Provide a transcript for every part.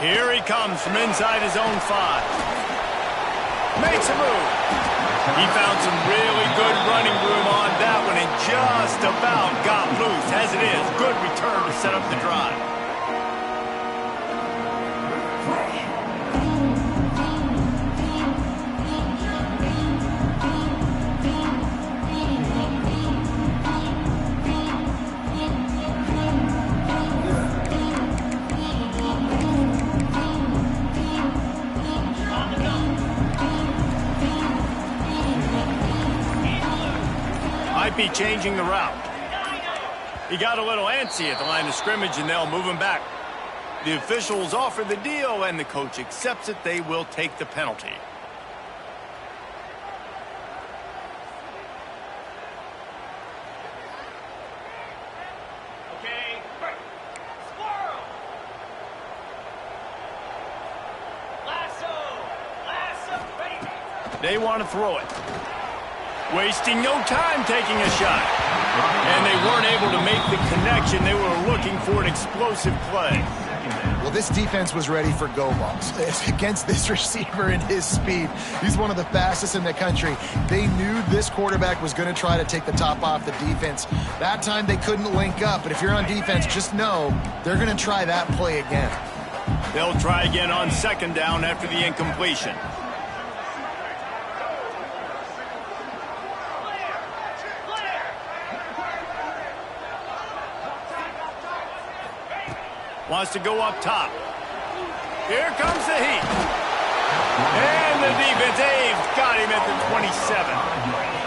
Here he comes from inside his own 5. Makes a move. He found some really good running room on that one and just about got loose. As it is, good return to set up the drive. Might be changing the route. He got a little antsy at the line of scrimmage, and they'll move him back. The officials offer the deal, and the coach accepts it. They will take the penalty. Okay, squirrel. Lasso, baby. They want to throw it. Wasting no time taking a shot. And they weren't able to make the connection. They were looking for an explosive play. Well, this defense was ready for go balls. Against this receiver and his speed, he's one of the fastest in the country. They knew this quarterback was going to try to take the top off the defense. That time they couldn't link up, but if you're on defense, just know they're going to try that play again. They'll try again on second down after the incompletion. Wants to go up top. Here comes the heat. And the defense, they've got him at the 27.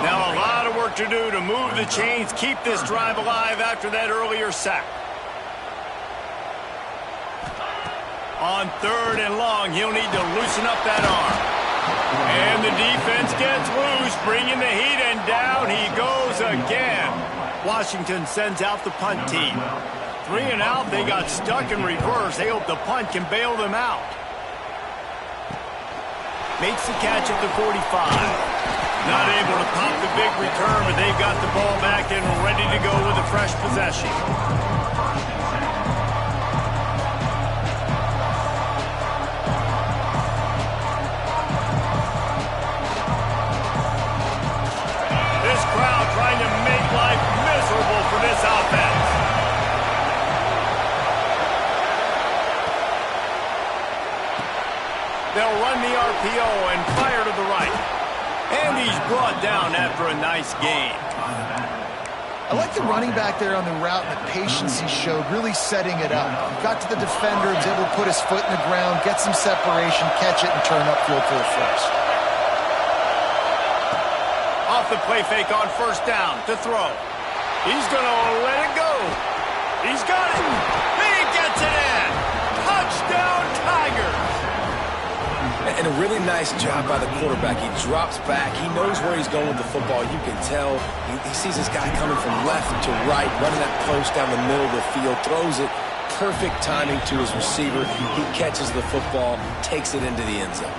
Now a lot of work to do to move the chains, keep this drive alive after that earlier sack. On 3rd and long, he'll need to loosen up that arm. And the defense gets loose, bringing the heat, and down he goes again. Washington sends out the punt team. 3 and out, they got stuck in reverse. They hope the punt can bail them out. Makes the catch at the 45. Not able to pop the big return, but they've got the ball back and ready to go with a fresh possession. This crowd trying to make life miserable for this offense. They'll run the RPO and fire to the right. And he's brought down after a nice gain. I like the running back there on the route and the patience he showed, really setting it up. Got to the defender, was able to put his foot in the ground, get some separation, catch it, and turn upfield for the first. Off the play fake on first down to throw. He's going to let it go. He's got it. He gets it in. Touchdown, Tigers. And a really nice job by the quarterback. He drops back. He knows where he's going with the football. You can tell. He sees this guy coming from left to right, running that post down the middle of the field, throws it. Perfect timing to his receiver. He catches the football, takes it into the end zone.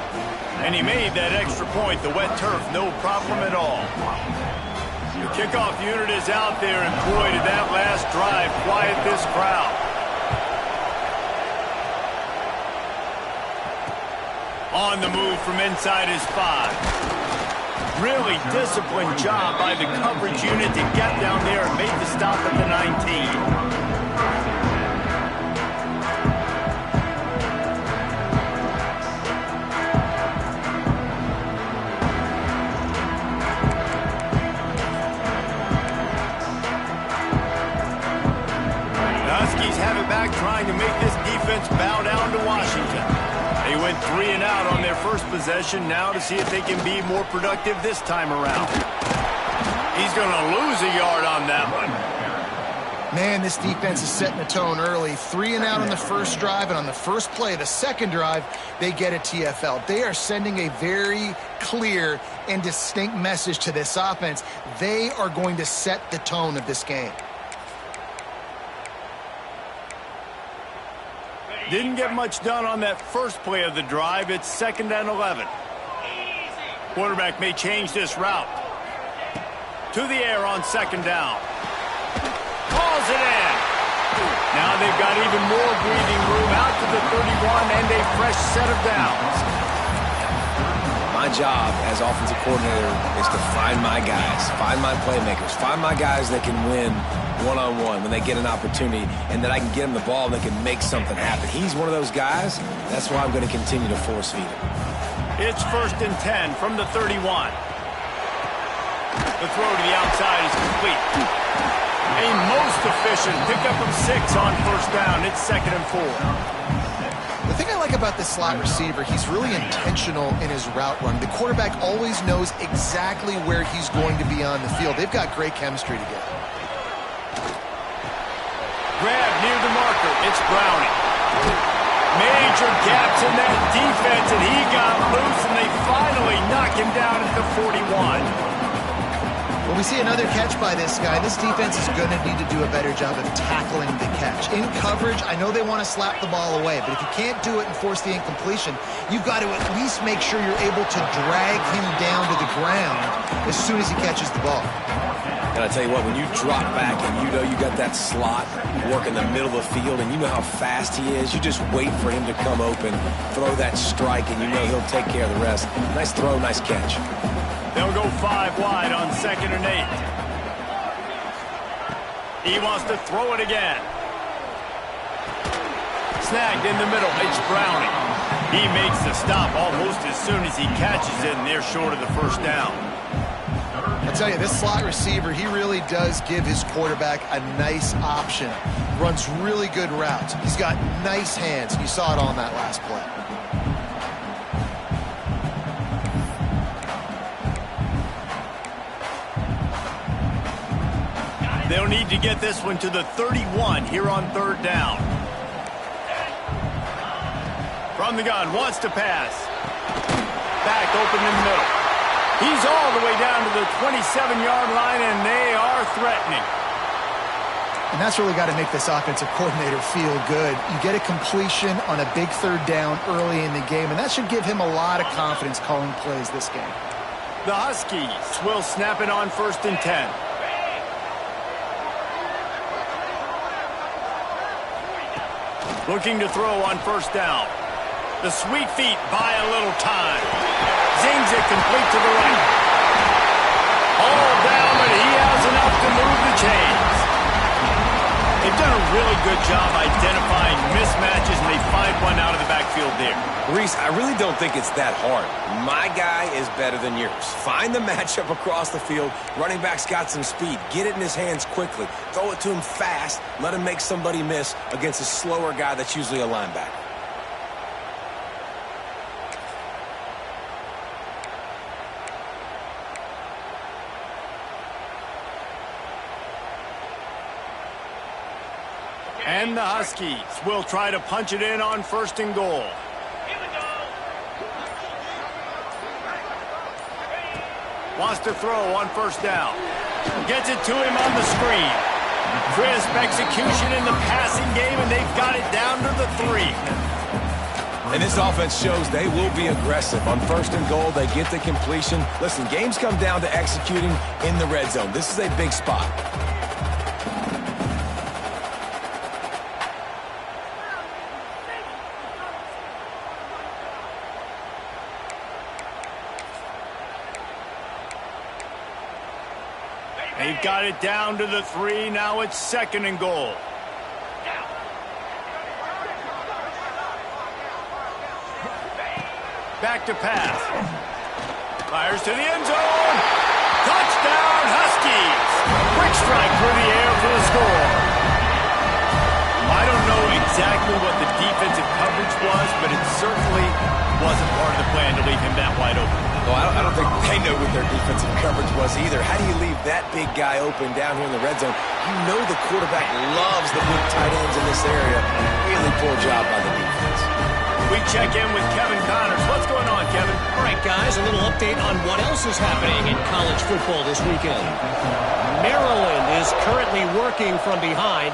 And he made that extra point. The wet turf, no problem at all. The kickoff unit is out there, and boy, did that last drive quiet this crowd. On the move from inside his 5. Really disciplined job by the coverage unit to get down there and make the stop at the 19. Huskies have it back, trying to make this defense bow down to Washington. They went 3 and out on their first possession, now to see if they can be more productive this time around. He's going to lose a yard on that one. Man, this defense is setting the tone early. 3 and out on the first drive, and on the first play, the second drive, they get a TFL. They are sending a very clear and distinct message to this offense. They are going to set the tone of this game. Didn't get much done on that first play of the drive. It's 2nd and 11. Quarterback may change this route. To the air on 2nd down. Calls it in. Now they've got even more breathing room out to the 31 and a fresh set of downs. My job as offensive coordinator is to find my guys, find my playmakers, find my guys that can win one-on-one when they get an opportunity, and that I can get them the ball and they can make something happen. He's one of those guys. That's why I'm going to continue to force feed him. It's 1st and 10 from the 31. The throw to the outside is complete. A most efficient pickup of 6 on 1st down. It's 2nd and 4. The thing I like about this slot receiver, he's really intentional in his route run. The quarterback always knows exactly where he's going to be on the field. They've got great chemistry together. Grab near the marker. It's Browning. Major gaps in that defense, and he got loose, and they finally knock him down at the 41. When we see another catch by this guy, this defense is going to need to do a better job of tackling the catch. In coverage, I know they want to slap the ball away, but if you can't do it and force the incompletion, you've got to at least make sure you're able to drag him down to the ground as soon as he catches the ball. And I tell you what, when you drop back and you know you got that slot work in the middle of the field and you know how fast he is, you just wait for him to come open, throw that strike, and you know he'll take care of the rest. Nice throw, nice catch. They'll go 5 wide on 2nd and 8. He wants to throw it again. Snagged in the middle. It's Browning. He makes the stop almost as soon as he catches it, and they're short of the 1st down. I tell you, this slot receiver, he really does give his quarterback a nice option. Runs really good routes. He's got nice hands. You saw it on that last play. They'll need to get this one to the 31 here on 3rd down. From the gun, wants to pass. Back open in the middle. He's all the way down to the 27-yard line, and they are threatening. And that's really got to make this offensive coordinator feel good. You get a completion on a big 3rd down early in the game, and that should give him a lot of confidence calling plays this game. The Huskies will snap it on 1st and 10. Looking to throw on 1st down. The sweet feet buy a little time. Zings it complete to the right. All down, but he has enough to move the chains. They've done a really good job identifying mismatches, and they find one out of the backfield there. Reese, I really don't think it's that hard. My guy is better than yours. Find the matchup across the field. Running back's got some speed. Get it in his hands quickly. Throw it to him fast. Let him make somebody miss against a slower guy that's usually a linebacker. And the Huskies will try to punch it in on 1st and goal. Here we go. Wants to throw on 1st down. Gets it to him on the screen. Crisp execution in the passing game, and they've got it down to the 3. And this offense shows they will be aggressive. On 1st and goal, they get the completion. Listen, games come down to executing in the red zone. This is a big spot. They've got it down to the 3. Now it's 2nd and goal. Back to pass. Fires to the end zone. Touchdown, Huskies. Quick strike through the air for the score. I don't know exactly what the defensive coverage was, but it certainly wasn't part of the plan to leave him that wide open. Well, I don't think they know what their defensive coverage was either. How do you leave that big guy open down here in the red zone? You know the quarterback loves the big tight ends in this area. Really poor job by the defense. We check in with Kevin Connors. What's going on, Kevin? All right, guys, a little update on what else is happening in college football this weekend. Maryland is currently working from behind,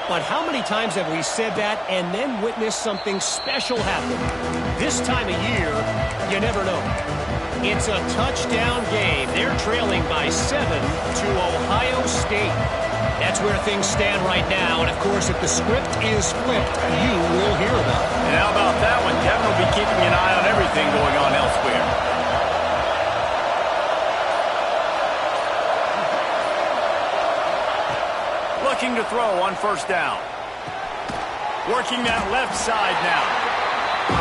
but how many times have we said that and then witnessed something special happen? This time of year, you never know. It's a touchdown game. They're trailing by 7 to Ohio State. That's where things stand right now. And, of course, if the script is flipped, you will hear about it. And how about that one? Devin will be keeping an eye on everything going on elsewhere. Looking to throw on first down. Working that left side now.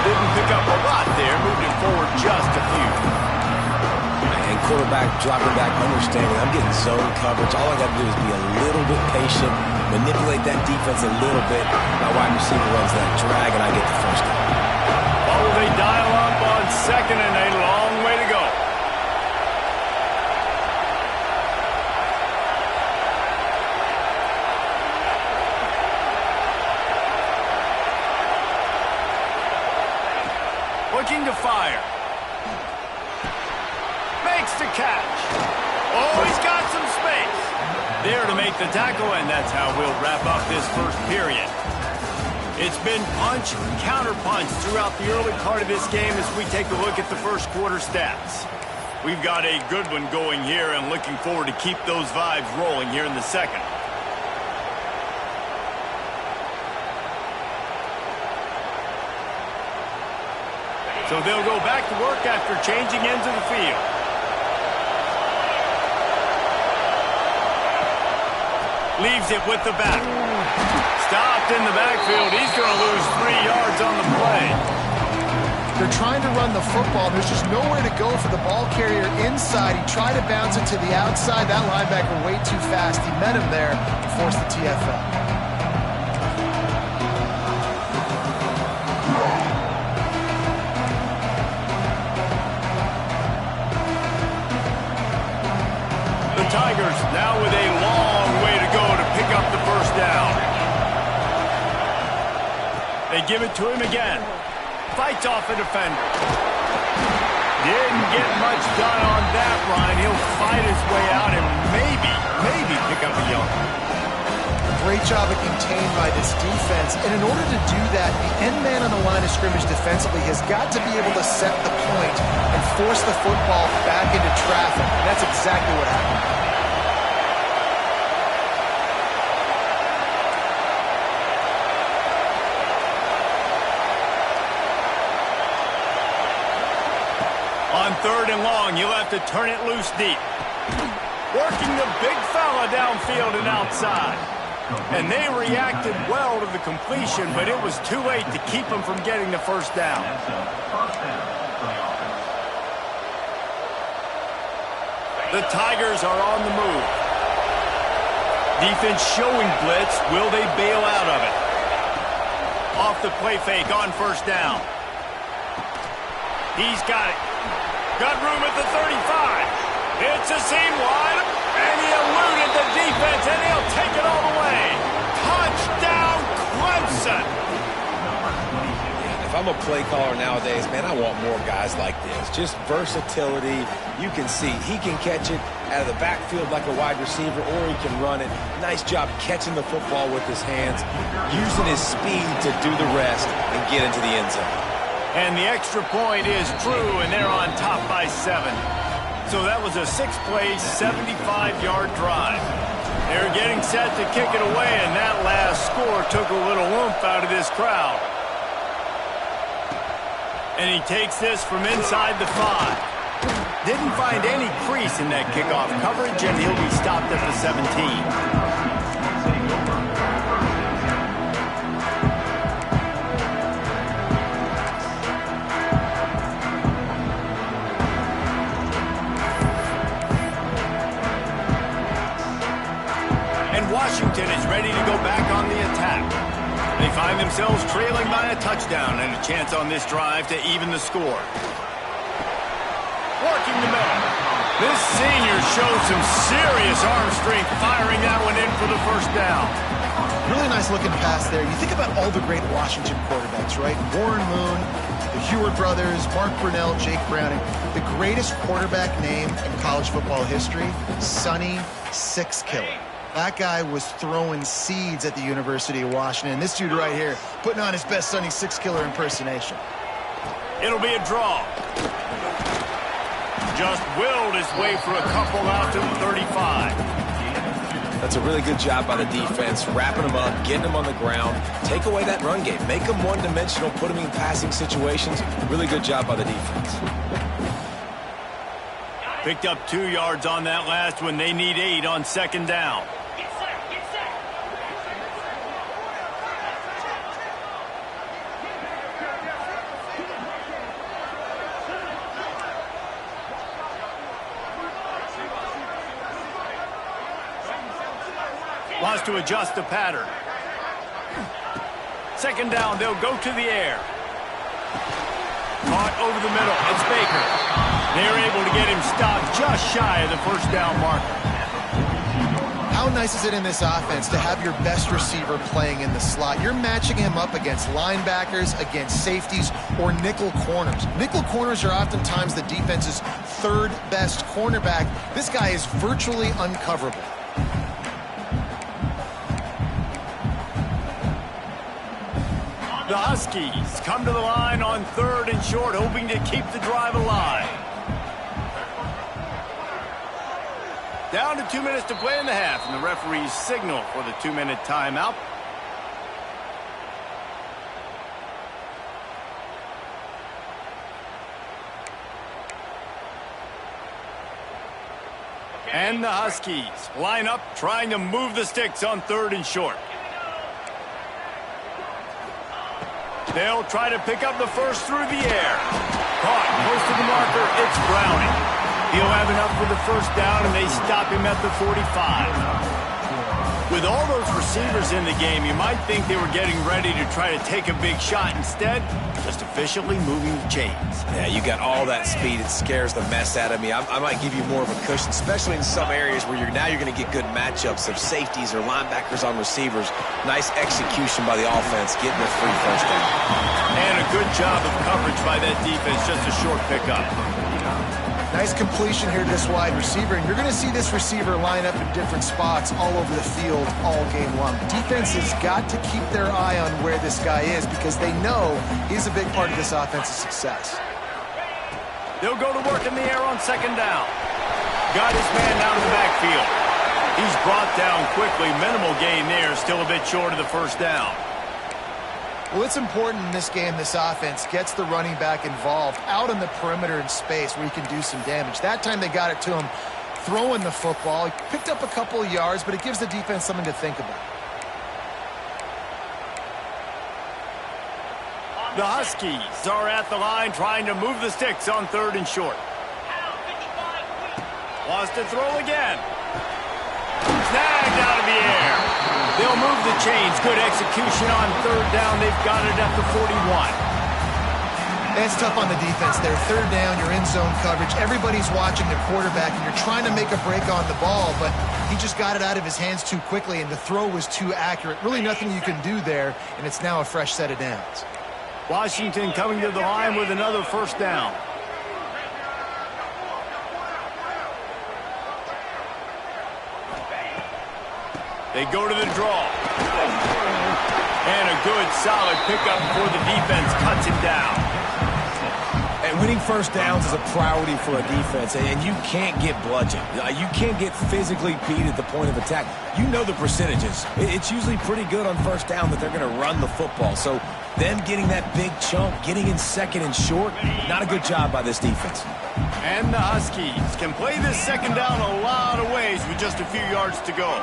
Didn't pick up a lot there. Moved it forward just a few. And quarterback dropping back, understanding I'm getting zone coverage. All I got to do is be a little bit patient, manipulate that defense a little bit. My wide receiver runs that drag, and I get the first down. Oh, they dial up on second, and a long way to go. Looking to fire. Makes the catch. Oh, he's got some space. There to make the tackle, and that's how we'll wrap up this first period. It's been punch, counter-punch throughout the early part of this game as we take a look at the first quarter stats. We've got a good one going here and looking forward to keep those vibes rolling here in the second. So they'll go back to work after changing ends of the field. Leaves it with the back. Stopped in the backfield. He's going to lose 3 yards on the play. They're trying to run the football. There's just nowhere to go for the ball carrier inside. He tried to bounce it to the outside. That linebacker way too fast. He met him there and forced the TFL. Tigers now with a long way to go to pick up the first down. They give it to him again. Fights off a defender. Didn't get much done on that line. He'll fight his way out and maybe pick up a yard. Great job of contained by this defense. And in order to do that, the end man on the line of scrimmage defensively has got to be able to set the point and force the football back into traffic. And that's exactly what happened. On third and long, you'll have to turn it loose deep. Working the big fella downfield and outside. And they reacted well to the completion, but it was too late to keep them from getting the first down. The Tigers are on the move. Defense showing blitz. Will they bail out of it? Off the play fake on first down. He's got it. Got room at the 35. It's a seam wide, and he eluded the defense, and he'll take it all the way. Touchdown, Clemson. If I'm a play caller nowadays, man, I want more guys like this. Just versatility. You can see he can catch it out of the backfield like a wide receiver, or he can run it. Nice job catching the football with his hands, using his speed to do the rest and get into the end zone. And the extra point is true, and they're on top by 7. So that was a 6-play, 75-yard drive. They're getting set to kick it away, and that last score took a little oomph out of this crowd. And he takes this from inside the 5. Didn't find any crease in that kickoff coverage, and he'll be stopped at the 17. Washington is ready to go back on the attack. They find themselves trailing by a touchdown and a chance on this drive to even the score. Working the middle. This senior shows some serious arm strength, firing that one in for the first down. Really nice looking pass there. You think about all the great Washington quarterbacks, right? Warren Moon, the Heward brothers, Mark Brunell, Jake Browning. The greatest quarterback name in college football history, Sonny Six Killer. That guy was throwing seeds at the University of Washington. This dude right here, putting on his best Sonny Six Killer impersonation. It'll be a draw. Just willed his way for a couple out to the 35. That's a really good job by the defense, wrapping them up, getting them on the ground. Take away that run game. Make them one-dimensional, put them in passing situations. Really good job by the defense. Picked up 2 yards on that last one. They need 8 on second down. Get set, get set. Wants to adjust the pattern. Second down, they'll go to the air. Caught over the middle. It's Baker. They're able to get him stopped just shy of the first down marker. How nice is it in this offense to have your best receiver playing in the slot? You're matching him up against linebackers, against safeties, or nickel corners. Nickel corners are oftentimes the defense's third best cornerback. This guy is virtually uncoverable. The Huskies come to the line on 3rd and short, hoping to keep the drive alive. Down to 2 minutes to play in the half, and the referees signal for the 2-minute timeout. And the Huskies line up, trying to move the sticks on 3rd and short. They'll try to pick up the first through the air. Caught close to the marker. It's Browning. He'll have enough for the first down, and they stop him at the 45. With all those receivers in the game, you might think they were getting ready to try to take a big shot. Instead, just efficiently moving the chains. Yeah, you got all that speed. It scares the mess out of me. I might give you more of a cushion, especially in some areas where you're going to get good matchups of safeties or linebackers on receivers. Nice execution by the offense, getting a free first down. And a good job of coverage by that defense, just a short pickup. Nice completion here to this wide receiver, and you're going to see this receiver line up in different spots all over the field all game long. Defense has got to keep their eye on where this guy is because they know he's a big part of this offense's success. They'll go to work in the air on second down. Got his man down to the backfield. He's brought down quickly. Minimal gain there, still a bit short of the first down. Well, it's important in this game this offense gets the running back involved out on the perimeter in space where he can do some damage. That time they got it to him throwing the football. He picked up a couple of yards, but it gives the defense something to think about. The Huskies are at the line trying to move the sticks on 3rd and short. Wants to throw again. Snagged out of the air. They'll move the chains. Good execution on 3rd down. They've got it at the 41. That's tough on the defense there. 3rd down, you're in zone coverage. Everybody's watching the quarterback, and you're trying to make a break on the ball, but he just got it out of his hands too quickly, and the throw was too accurate. Really nothing you can do there, and it's now a fresh set of downs. Washington coming to the line with another first down. They go to the draw. And a good, solid pickup before the defense cuts him down. And winning first downs is a priority for a defense, and you can't get bludgeoned. You can't get physically beat at the point of attack. You know the percentages. It's usually pretty good on first down that they're going to run the football. So them getting that big chunk, getting in 2nd and short, not a good job by this defense. And the Huskies can play this second down a lot of ways with just a few yards to go.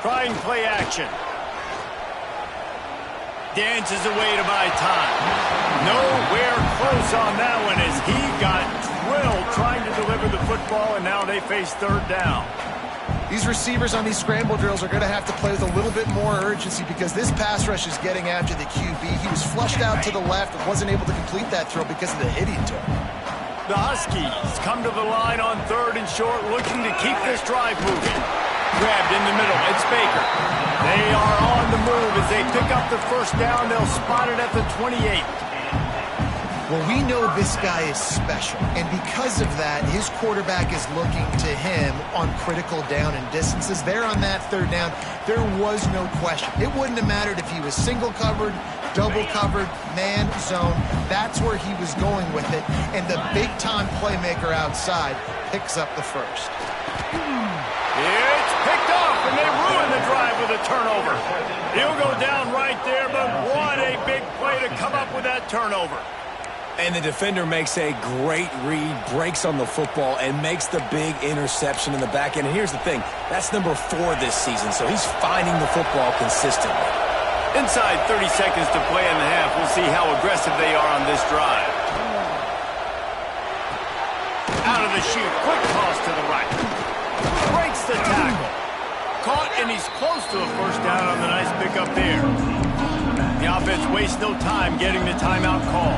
Trying play action. Dances away to buy time. Nowhere close on that one as he got drilled trying to deliver the football, and now they face 3rd down. These receivers on these scramble drills are going to have to play with a little bit more urgency because this pass rush is getting after the QB. He was flushed out to the left and wasn't able to complete that throw because of the hit he took. The Huskies come to the line on 3rd and short, looking to keep this drive moving. Grabbed in the middle. It's Baker. They are on the move as they pick up the first down. They'll spot it at the 28. Well, we know this guy is special, and because of that, his quarterback is looking to him on critical down and distances. There on that 3rd down, there was no question. It wouldn't have mattered if he was single covered, double covered, man zone. That's where he was going with it. And the big-time playmaker outside picks up the first. It's picked off, and they ruin the drive with a turnover. He'll go down right there, but what a big play to come up with that turnover. And the defender makes a great read, breaks on the football, and makes the big interception in the back end. And here's the thing, that's number 4 this season, so he's finding the football consistently. Inside 30 seconds to play in the half. We'll see how aggressive they are on this drive. Out of the chute, quick toss to the right. Breaks the tackle. Caught, and he's close to a first down on the nice pickup there. The offense wastes no time getting the timeout call.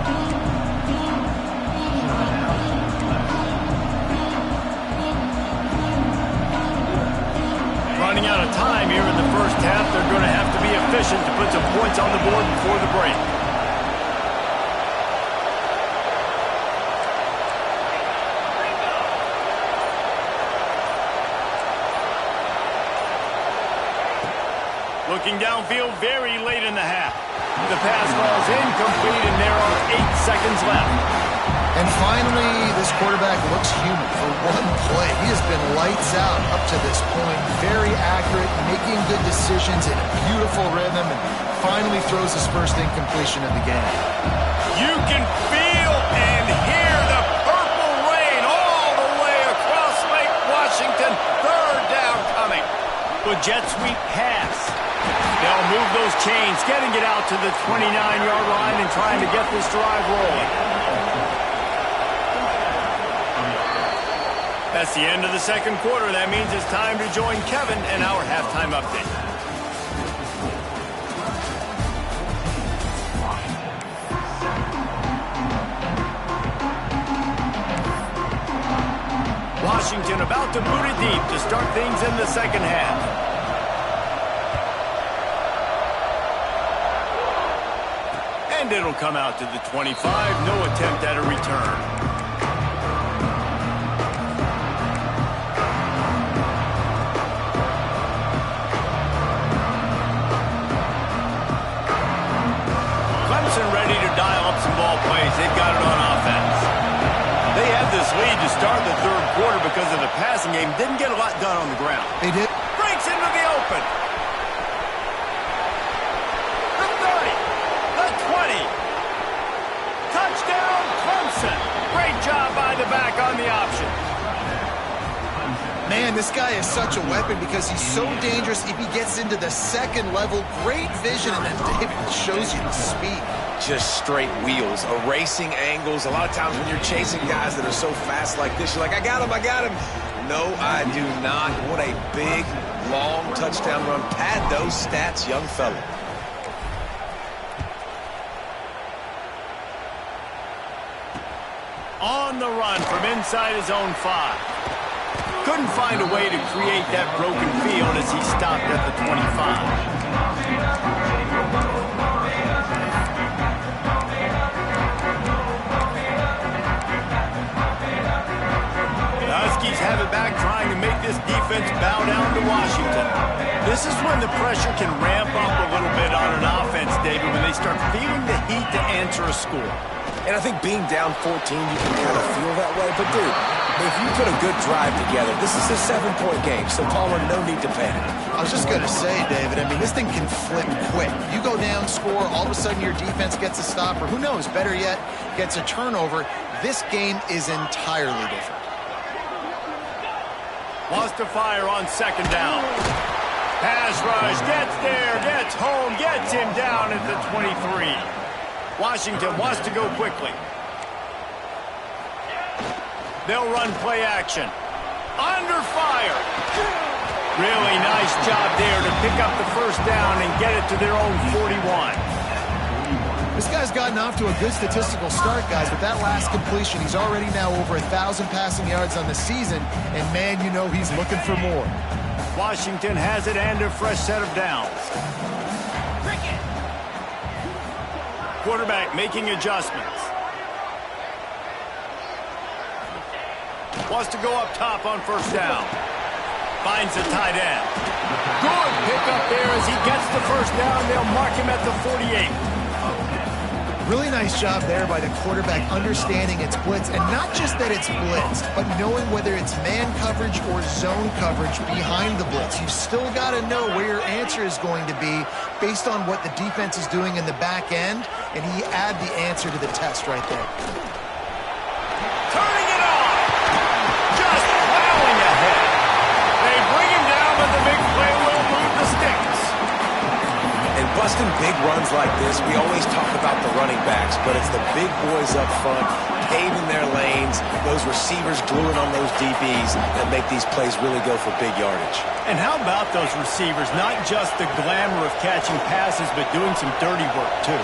Running out of time here in the first half. They're going to have to be efficient to put some points on the board before the break. Looking downfield very late in the half. The pass falls incomplete, and there are 8 seconds left. And finally, this quarterback looks human for one play. He has been lights out up to this point. Very accurate, making good decisions in a beautiful rhythm, and finally throws his first incompletion of the game. You can feel and hear the purple rain all the way across Lake Washington. Third down coming. The jet sweep pass. They'll move those chains, getting it out to the 29-yard line and trying to get this drive rolling. That's the end of the second quarter. That means it's time to join Kevin and our halftime update. Washington about to boot it deep to start things in the second half. And it'll come out to the 25. No attempt at a return. Ready to dial up some ball plays. They've got it on offense. They had this lead to start the third quarter because of the passing game. Didn't get a lot done on the ground. They did. Breaks into the open. The 30. The 20. Touchdown, Clemson. Great job by the back on the option. Man, this guy is such a weapon because he's so dangerous if he gets into the second level. Great vision, and then David shows you the speed. Just straight wheels, erasing angles. A lot of times when you're chasing guys that are so fast like this, you're like, I got him, I got him. No, I do not. What a big, long touchdown run. Pad those stats, young fella. On the run from inside his own 5. Couldn't find a way to create that broken field as he stopped at the 25. The Huskies have it back, trying to make this defense bow down to Washington. This is when the pressure can ramp up a little bit on an offense, David, when they start feeling the heat to answer a score. And I think being down 14, you can kind of feel that way. But, dude, if you put a good drive together, this is a 7-point game. So, Palmer, no need to panic. I was just going to say, David, I mean, this thing can flip quick. You go down, score, all of a sudden your defense gets a stop, or who knows, better yet, gets a turnover. This game is entirely different. Wants to fire on second down. Pass rush, gets there, gets home, gets him down at the 23. Washington wants to go quickly. They'll run play action. Under fire. Really nice job there to pick up the first down and get it to their own 41. This guy's gotten off to a good statistical start, guys. With that last completion, he's already now over 1,000 passing yards on the season. And, man, you know he's looking for more. Washington has it and a fresh set of downs. Quarterback making adjustments. Wants to go up top on first down. Finds the tight end. Good pick up there as he gets the first down. They'll mark him at the 48. Really nice job there by the quarterback understanding it's blitz, and not just that it's blitz, but knowing whether it's man coverage or zone coverage behind the blitz. You've still got to know where your answer is going to be based on what the defense is doing in the back end, and he add the answer to the test right there. Turning it on! Just plowing ahead. They bring him down, but the big play will move the sticks. And busting big runs like this, we always talk about the running backs, but it's the big boys up front, paving their lanes, those receivers gluing on those DBs that make these plays really go for big yardage. And how about those receivers? Not just the glamour of catching passes, but doing some dirty work, too.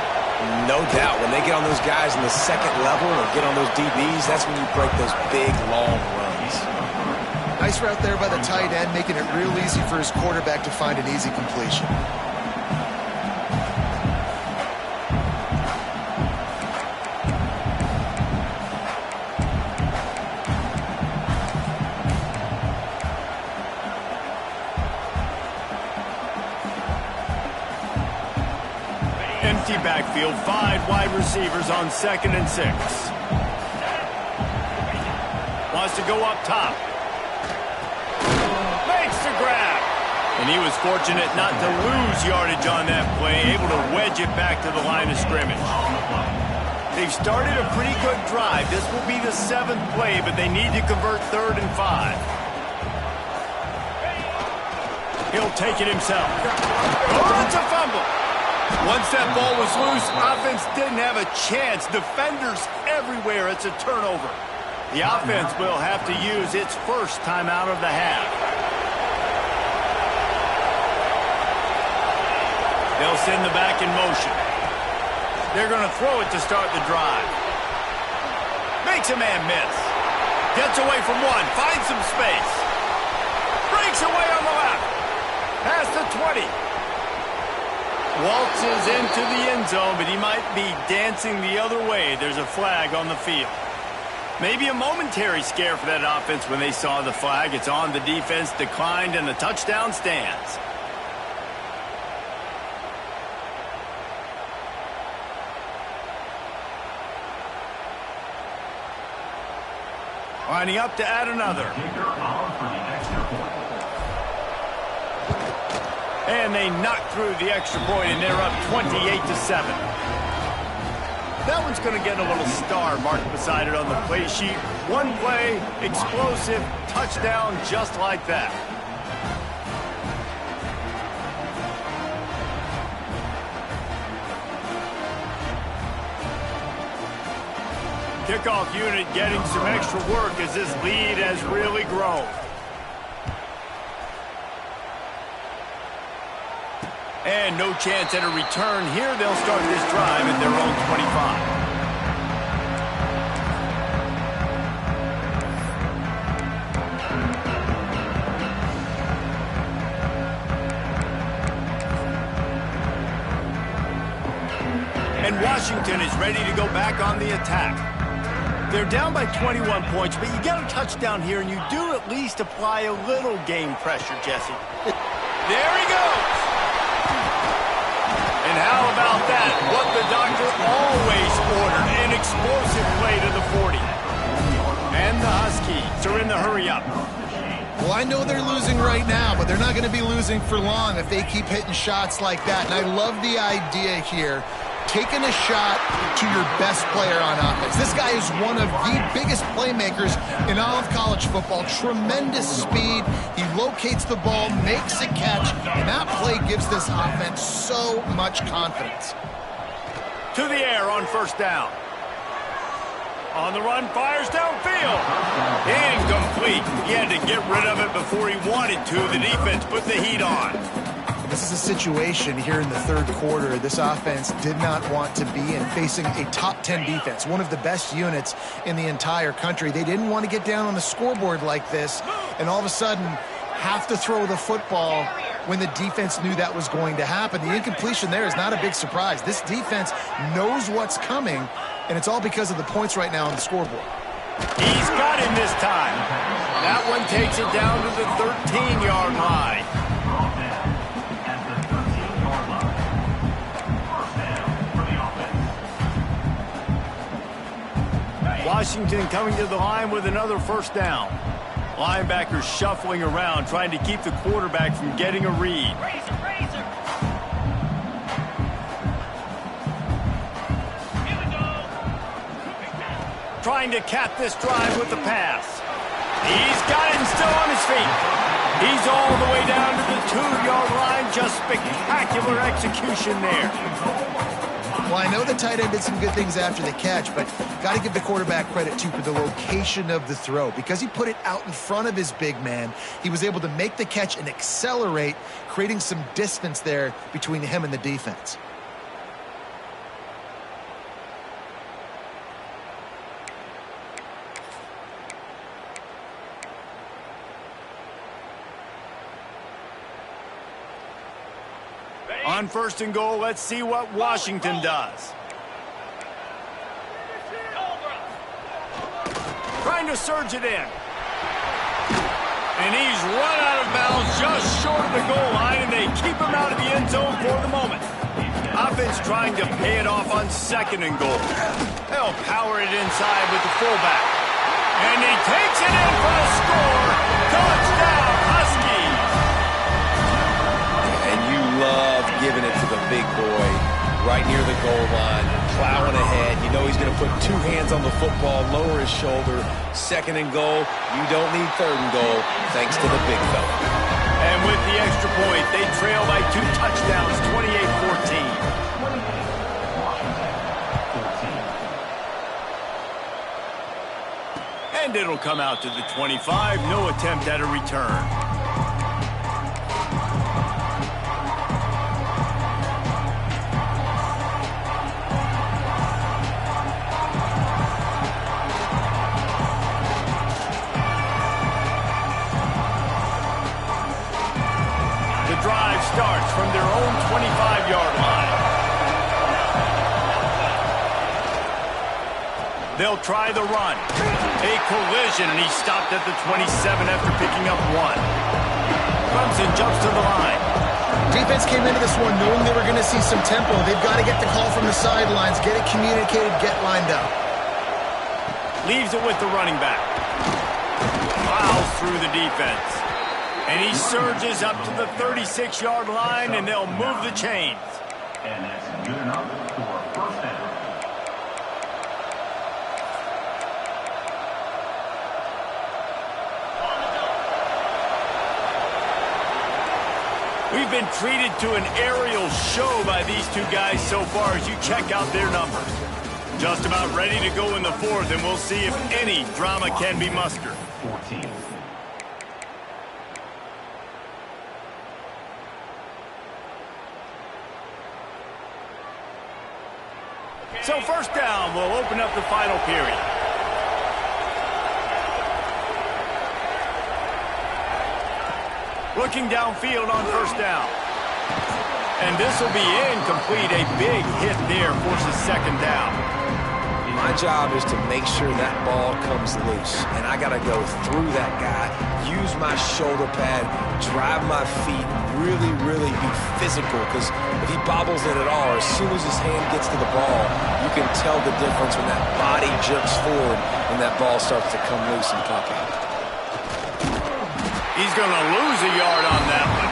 No doubt. When they get on those guys in the second level or get on those DBs, that's when you break those big, long runs. Nice route there by the tight end, making it real easy for his quarterback to find an easy completion. Empty backfield, 5 wide receivers on 2nd and 6. Wants to go up top. Makes the grab. And he was fortunate not to lose yardage on that play, able to wedge it back to the line of scrimmage. They've started a pretty good drive. This will be the 7th play, but they need to convert 3rd and 5. He'll take it himself. Oh, it's a fumble. Once that ball was loose, offense didn't have a chance. Defenders everywhere. It's a turnover. The offense will have to use its first timeout of the half. They'll send the back in motion. They're going to throw it to start the drive. Makes a man miss. Gets away from one. Finds some space. Breaks away on the left. Past the 20. Waltzes into the end zone, but he might be dancing the other way. There's a flag on the field. Maybe a momentary scare for that offense when they saw the flag. It's on, the defense declined, and the touchdown stands. Lining up to add another. And they knock through the extra point, and they're up 28-7. That one's going to get a little star marked beside it on the play sheet. One play, explosive, touchdown just like that. Kickoff unit getting some extra work as this lead has really grown. And no chance at a return here. They'll start this drive at their own 25. And Washington is ready to go back on the attack. They're down by 21 points, but you get a touchdown here, and you do at least apply a little game pressure, Jesse. There he goes. And how about that? What the doctor always ordered, an explosive play to the 40. And the Huskies are in the hurry-up. Well, I know they're losing right now, but they're not going to be losing for long if they keep hitting shots like that. And I love the idea here, taking a shot to your best player on offense. This guy is one of the biggest playmakers in all of college football. Tremendous speed. He locates the ball, makes a catch, and that play gives this offense so much confidence. To the air on first down. On the run, fires downfield. Incomplete. He had to get rid of it before he wanted to. The defense put the heat on. This is a situation here in the third quarter this offense did not want to be in, facing a top 10 defense, one of the best units in the entire country. They didn't want to get down on the scoreboard like this and all of a sudden have to throw the football when the defense knew that was going to happen. The incompletion there is not a big surprise. This defense knows what's coming, and it's all because of the points right now on the scoreboard. He's got him this time. That one takes it down to the 13-yard line. Washington coming to the line with another first down. Linebackers shuffling around, trying to keep the quarterback from getting a read. Razor, razor. Here we go. Trying to cap this drive with the pass. He's got it and still on his feet. He's all the way down to the 2-yard line. Just spectacular execution there. Well, I know the tight end did some good things after the catch, but got to give the quarterback credit, too, for the location of the throw. Because he put it out in front of his big man, he was able to make the catch and accelerate, creating some distance there between him and the defense. On first and goal, let's see what Washington does. Trying to surge it in. And he's run out of bounds just short of the goal line, and they keep him out of the end zone for the moment. Offense trying to pay it off on second and goal. They'll power it inside with the fullback. And he takes it in for the score. Touchdown, Huskies! And you love giving it to the big boy right near the goal line, plowing ahead. You know he's going to put two hands on the football, lower his shoulder. Second and goal, you don't need third and goal, thanks to the big fella. And with the extra point, they trail by 2 touchdowns, 28-14. And it'll come out to the 25. No attempt at a return. The drive starts from their own 25-yard line. They'll try the run. A collision, and he stopped at the 27 after picking up 1. Clemson jumps to the line. Defense came into this one knowing they were going to see some tempo. They've got to get the call from the sidelines, get it communicated, get lined up. Leaves it with the running back. Plows through the defense. And he surges up to the 36-yard line, and they'll move the chains. And that's good enough for first down. We've been treated to an aerial show by these two guys so far as you check out their numbers. Just about ready to go in the fourth, and we'll see if any drama can be mustered. 14. So first down will open up the final period. Looking downfield on first down. And this will be incomplete. A big hit there forces second down. My job is to make sure that ball comes loose, and I got to go through that guy, use my shoulder pad, drive my feet, really be physical, because if he bobbles it at all, as soon as his hand gets to the ball, you can tell the difference when that body jerks forward and that ball starts to come loose and pop out. He's going to lose a yard on that one.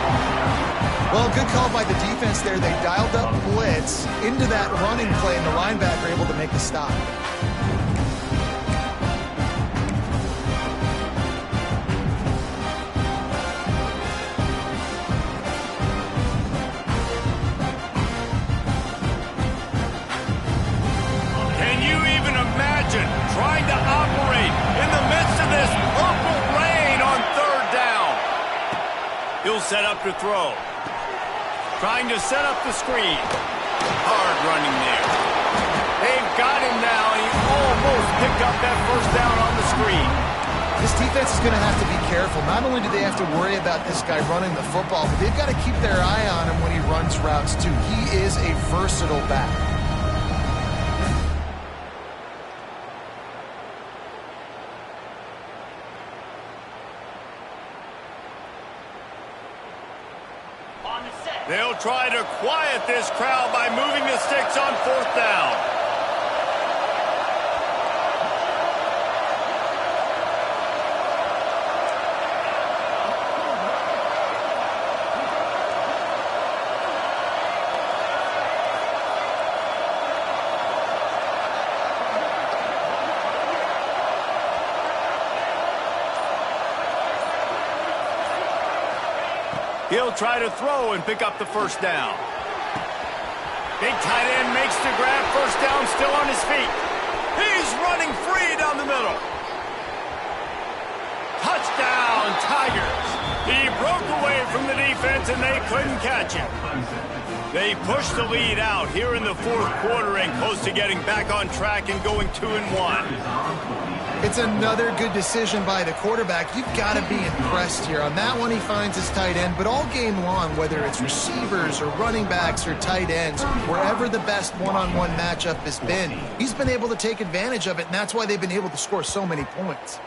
Well, good call by the defense there. They dialed up blitz into that running play, and the linebacker able to make the stop. Can you even imagine trying to operate in the midst of this purple rain on third down? He'll set up to throw. Trying to set up the screen. Hard running there. They've got him now. He almost picked up that first down on the screen. This defense is going to have to be careful. Not only do they have to worry about this guy running the football, but they've got to keep their eye on him when he runs routes too. He is a versatile back. They'll try to quiet this crowd by moving the sticks on fourth down. He'll try to throw and pick up the first down. Big tight end makes the grab. First down, still on his feet. He's running free down the middle. Touchdown, Tigers. He broke away from the defense, and they couldn't catch him. They pushed the lead out here in the fourth quarter and close to getting back on track and going 2-1. It's another good decision by the quarterback. You've got to be impressed here. On that one, he finds his tight end, but all game long, whether it's receivers or running backs or tight ends, wherever the best one-on-one matchup has been, he's been able to take advantage of it, and that's why they've been able to score so many points.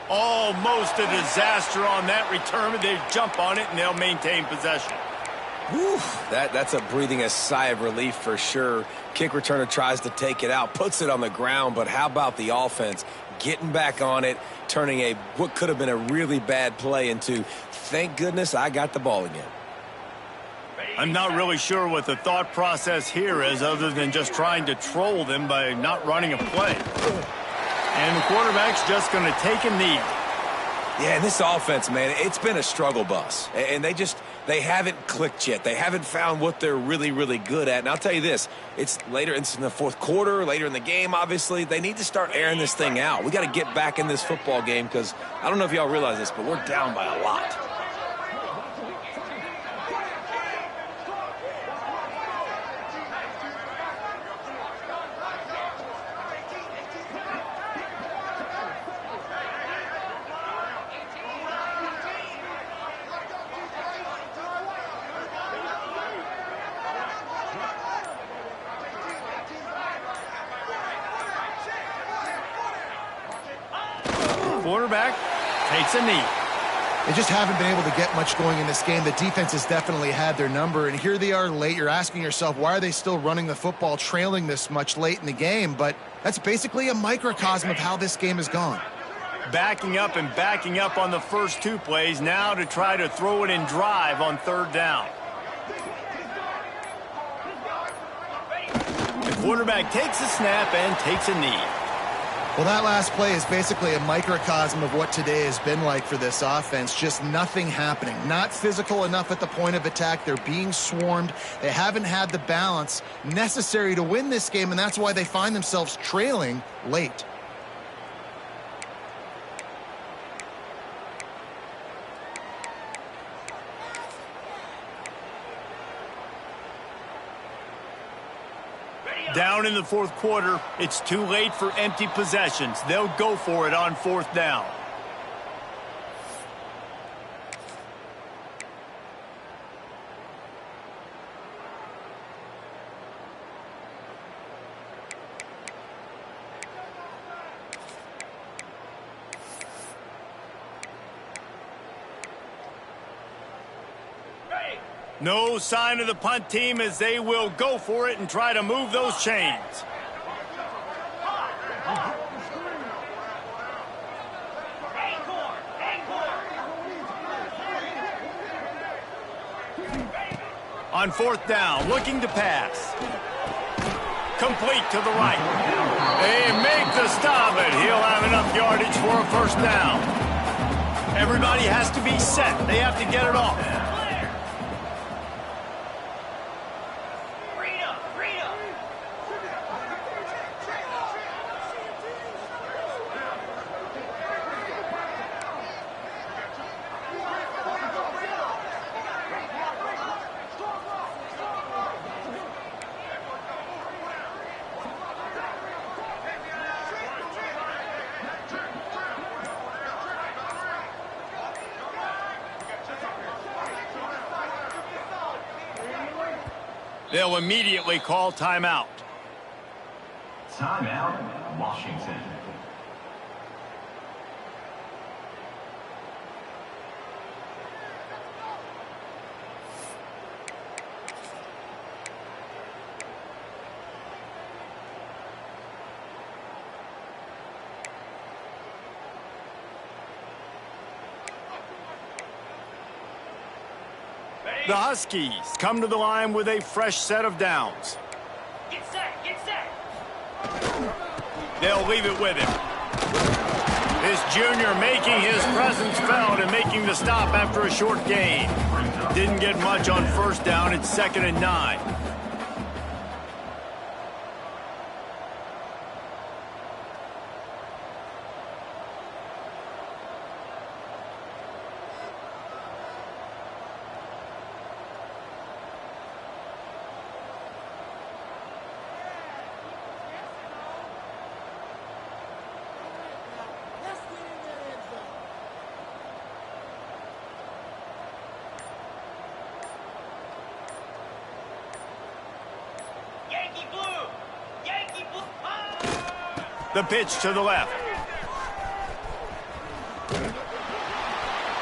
Almost a disaster on that return. They jump on it, and they'll maintain possession. Whew, that's a breathing a sigh of relief for sure. Kick returner tries to take it out, puts it on the ground, but how about the offense getting back on it, turning what could have been a really bad play into, thank goodness I got the ball again. I'm not really sure what the thought process here is other than just trying to troll them by not running a play. And the quarterback's just going to take a knee. Yeah, and this offense, man, it's been a struggle bus. And they haven't clicked yet. They haven't found what they're really, really good at. And I'll tell you this, it's in the fourth quarter, later in the game, obviously. They need to start airing this thing out. We got to get back in this football game because I don't know if y'all realize this, but we're down by a lot. Quarterback takes a knee. They just haven't been able to get much going in this game. The defense has definitely had their number, and here they are late. You're asking yourself, why are they still running the football, trailing this much late in the game? But that's basically a microcosm of how this game has gone. Backing up and backing up on the first two plays, now to try to throw it and drive on third down. The quarterback takes a snap and takes a knee. Well, that last play is basically a microcosm of what today has been like for this offense. Just nothing happening. Not physical enough at the point of attack. They're being swarmed. They haven't had the balance necessary to win this game, and that's why they find themselves trailing late. Down in the fourth quarter, it's too late for empty possessions. They'll go for it on fourth down. No sign of the punt team as they will go for it and try to move those chains. On fourth down, looking to pass. Complete to the right. They make the stop, and he'll have enough yardage for a first down. Everybody has to be set. They have to get it off. They'll immediately call timeout. Timeout, Washington. The Huskies come to the line with a fresh set of downs. Get set, get set. They'll leave it with him. This junior making his presence felt and making the stop after a short gain. Didn't get much on first down. It's 2nd and 9. Yankee blue! Yankee blue! The pitch to the left.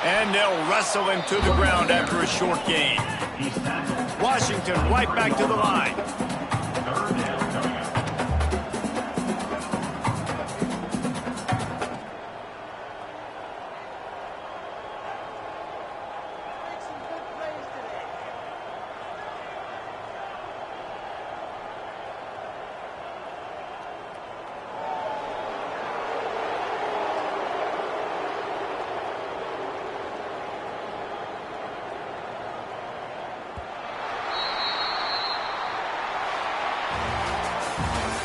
And they'll wrestle him to the ground after a short gain. He's tackled. Washington right back to the line. 3rd down coming up.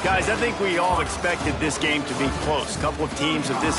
Guys, I think we all expected this game to be close. A couple of teams of this